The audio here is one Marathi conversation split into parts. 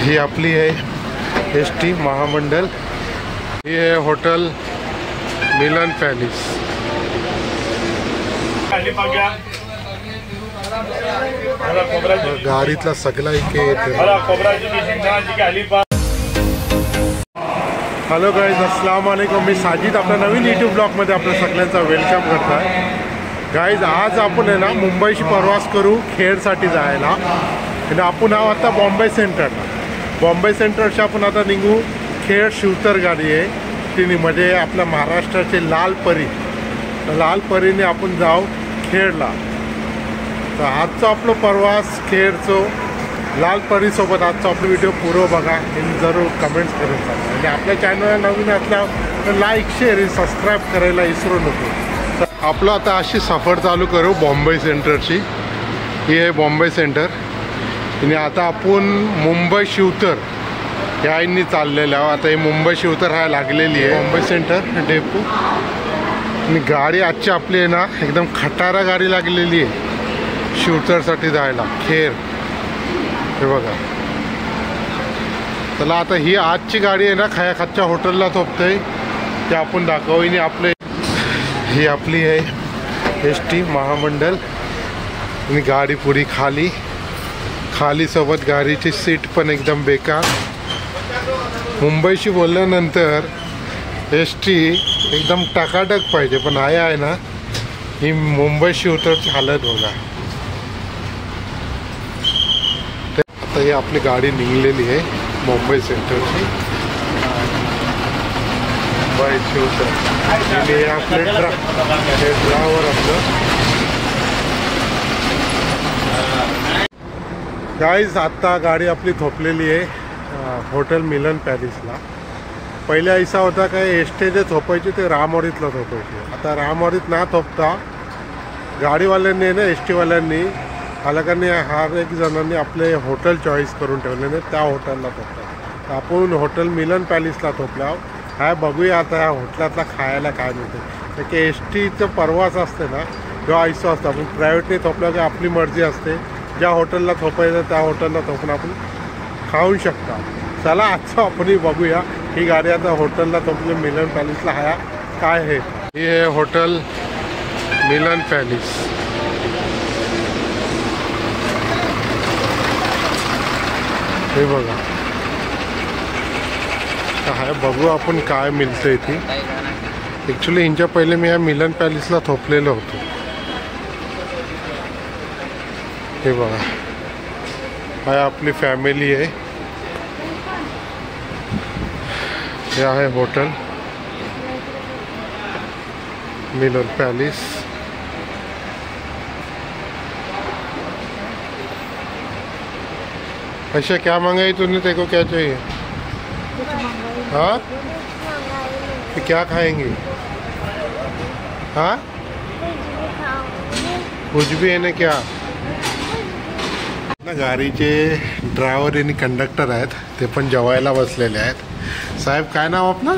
ही आपली आहे एसटी महामंडल। ही आहे हॉटेल मिलन पॅलेस। गाडीतला सगळा इथे येते। हॅलो गाईज, अस्सलाम वालेकुम। मी साजिद आपल्या नवीन यूट्यूब ब्लॉगमध्ये आपल्या सगळ्यांचा वेलकम करत आहे। गाईज, आज आपण आहे ना मुंबईशी प्रवास करू खेडसाठी जायला। आणि आपण आहोत आता बॉम्बे सेंटरला। बॉम्बे सेंटरच्या आपण आता निघू खेड शिवतर गाडी आहे तिने, म्हणजे आपल्या महाराष्ट्राचे लाल परी। तर लाल परीने आपण जाऊ खेडला। तर आजचा आपला प्रवास खेडचो लाल परीसोबत आजचा आपला व्हिडिओ पूर्ण बघा आणि जरूर कमेंट्स करून सांगा। आणि आपल्या चॅनलला नवीन असल्यावर तर लाईक शेअर आणि सबस्क्राईब करायला विसरू नको। तर आपलं आता अशी सफर चालू करू बॉम्बे सेंटरची। ही आहे बॉम्बे सेंटर आणि आता आपण मुंबई शिवतर या आईनी चाललेलं आहोत। आता ही मुंबई शिवतर हा लागलेली आहे बॉम्बे सेंटर डेपो। आणि गाडी आजची आपली आहे ना एकदम खटारा गाडी लागलेली आहे शिवतरसाठी जायला खेड। हे बघा, चला आता ही आजची गाडी आहे ना खायाखातच्या हॉटेलला थोपतंय ते आपण दाखवू। आणि आपले ही आपली आहे एसटी महामंडल आणि गाडी पुरी खाली खाली सोबत गाडीची सीट पण एकदम बेकार। मुंबईशी बोलल्यानंतर एसटी एकदम टकाटक पाहिजे, पण आहे ना ही मुंबई शिवतरची हालत बघा। आता ही आपली गाडी निघलेली आहे मुंबई सेंटरची मुंबई शिवतर। आणि आपले ड्रायव्हर आपलं गाईज, आत्ता गाडी आपली थोपलेली आहे हॉटेल मिलन पॅलेसला। पहिल्या ऐसा होता काय एसटी जे थोपायची ते रामवाडीतला थोपायची। आता रामवाडीत ना थोपता गाडीवाल्यांनी ना एस टीवाल्यांनी अलगाने हर एक जणांनी आपले हॉटेल चॉईस करून ठेवले, त्या हॉटेलला थोपतात। तर आपण हॉटेल मिलन पॅलेसला थोपला। हा बघूया आता ह्या हॉटेलातला खायला काय मिळते। की एस टीचं प्रवास असते ना किंवा ऐसं असतं, आपण प्रायव्हेटने थोपलं की आपली मर्जी असते, ज्या हॉटेलला थोपायचं त्या हॉटेलला थोपून आपण खाऊ शकता। चला आजचं आपणही बघूया ही गाडी आता हॉटेलला थोपली मिलन पॅलेसला आहे काय आहे। हे आहे हॉटेल मिलन पॅलेस। हे बघा काय बघू आपण काय मिळतं इथे। ॲक्च्युली ह्यांच्या पहिले मी या मिलन पॅलेसला थोपलेलो होतो। हे बघा हा आपली फॅमिली आहे। हे आहे हॉटेल मिलन पॅलेस। अच्छा क्या मंगाई तूने, तेरे को क्या चाहिए? हाँ तो क्या खाएंगे? हाँ कुछ भी है ना क्या ना। गाडीचे ड्रायव्हर आणि कंडक्टर आहेत ते पण जेवायला बसलेले आहेत। साहेब काय नाव आपलं?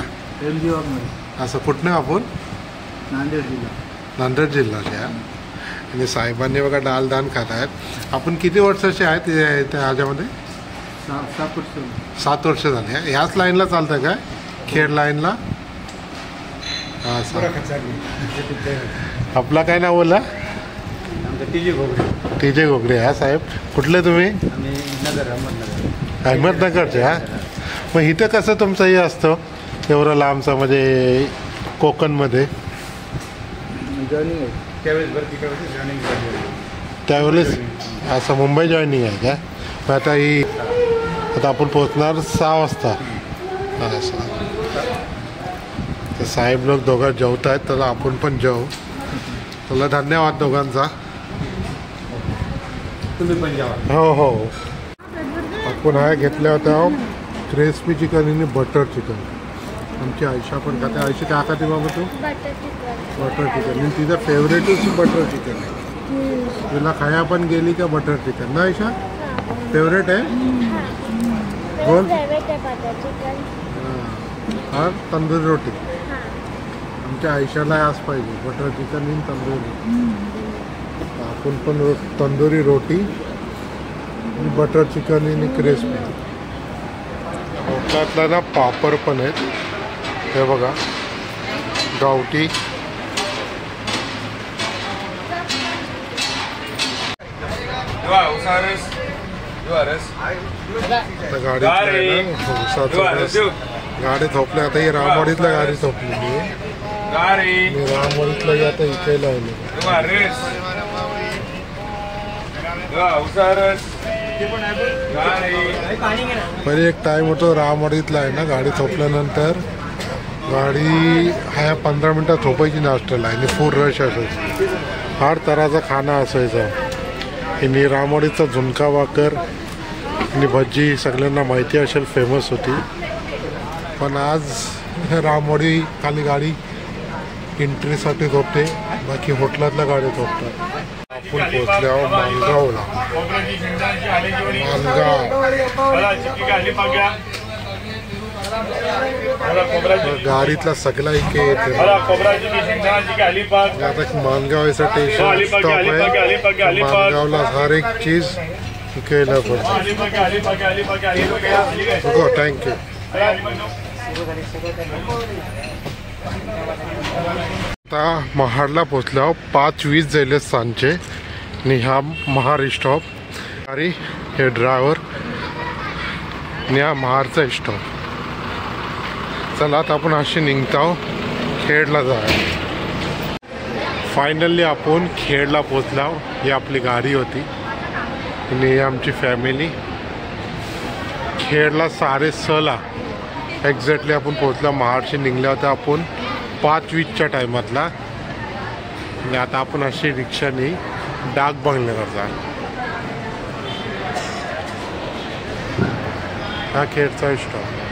असं कुठनं आपण? नांदेड जिल्हा। नांदेड जिल्ह्याच्या। आणि साहेबांनी बघा डाल दान खात आहेत। आपण किती वर्षाचे आहेत ह्याच्यामध्ये? 7 वर्ष झाले। ह्याच लाईनला चालतं काय खेड लाईनला? हां सर। आपला काय नाव बोला? टीजे घोगरे। हा साहेब कुठले तुम्ही? अहमदनगरचे। हा मग इथं कसं तुमचं हे असतं एवढं लांबचं म्हणजे कोकणमध्ये? त्यावेळेस असं मुंबई जॉईनिंग आहे का? मग आता ही आता आपण पोचणार 6 वाजता असं। तर साहेब लोक दोघं जेवत आहेत, तर आपण पण जेवू। तुला धन्यवाद दोघांचा। तुम्ही पण जेवा। हो हो। आपण हा घेतल्या होत्या क्रिस्पी चिकन आणि बटर चिकन। आमची आयशा पण खाते। आयशा काय खाते बाबा तू? Butter chicken. आणि तिचं फेवरेटच बटर चिकन आहे। तुला खाया पण गेली का बटर चिकन ना आयशा? फेवरेट आहे बोल। हां तंदूरी रोटी आमच्या आयशाला आज पाहिजे बटर चिकन आणि तंदूरी। आपण पण तंदूरी रोटी बटर चिकन आणि क्रिस्पी खेळातला ना पापड पण आहेत, हे बघा गावठी. गाडी थोपल्या आता ही रामवाडीतल्या गाडी थोपलेली आहे. रामवाडीतला आता इकायला आहे. पहिले एक टाइम होतो रामवाडीतला आहे ना, गाडी थोपल्यानंतर गाडी ह्या 15 मिनटात थोपायची नाश्त्याला आणि फुल रश असायची. फार तराचा खाना असायचा. आणि रामवाडीचा झुणका भाकर आणि भजी सगळ्यांना माहिती असेल, फेमस होती. पण आज रामवाडी खाली गाडी एंट्रीसाठी थोपते, बाकी हॉटेलातल्या गाड्या थोपतात. आपण पोचल्यावर माणगावला. गाडीतला सगळा इथे येते. आता माणगाव स्टेशन स्टॉप आहे. माणगावला हर एक चीज इकायला पडते. हो, थँक्यू. आता महाडला पोचल्यावर 5:20 झाले सांजचे. आणि हा महाड स्टॉप आणि हे ड्रायव्हर आणि हा महाडचा स्टॉप. चला आता आपण असे निघतो खेडला जायला. फायनली आपण खेडला पोचलो. ही आपली गाडी होती आणि ही आमची फॅमिली. खेडला 6:30ला एक्झॅक्टली आपण पोचलो. महाडशी निघल्या होत्या आपण 5:20च्या टायमातला. आणि आता आपण अशी रिक्षाने डाक बंगल्यावर जा. हा खेडचा स्टॉप.